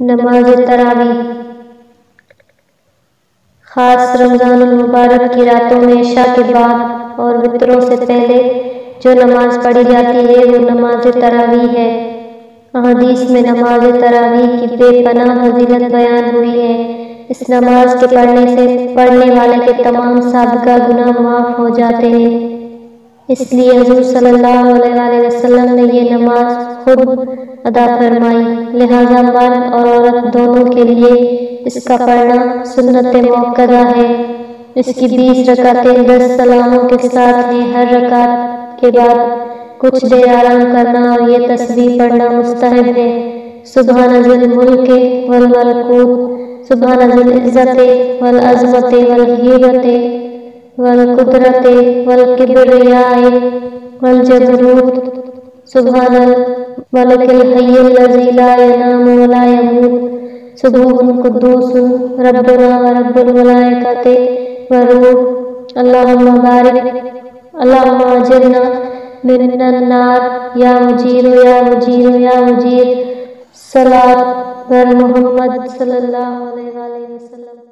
نماز تراویح خاص رمضان المبارک کی راتوں میں عشاء کے بعد اور وتروں سے پہلے جو نماز پڑھی جاتی ہے وہ نماز تراویح ہے۔ احادیث میں نماز تراویح کی بے پناہ فضیلت بیان ہوئی ہے۔ اس نماز کے پڑھنے سے پڑھنے والے کے تمام سابقہ گناہ معاف ہو جاتے ہیں۔ اس لیے حضور صلی اللہ علیہ وسلم نے یہ نماز خود ادا فرمائی، لہذا مرد اور عورت دونوں کے لیے اس کا پڑھنا سنت موقدہ ہے۔ اس کی 20 رکعتیں 10 سلاموں کے ساتھ ہیں۔ ہر رکعت کے بعد کچھ دیر آرام کرنا اور یہ تسبیح پڑھنا مستحب ہے۔ سبحان ذی الملک والملکوت، سبحان ذی العزت والعظمت والہیبت والقدرت والکبریاء والجبروت، سبحان الملک الحی الذی لا ینام ولا یموت، سبوح قدوس ربنا ورب الملائکۃ والروح، اللہم بارک، اللہم اجرنا من النار، یا مجیر یا مجیر یا مجیر، صلاۃ بر محمد صلی اللہ علیہ وسلم۔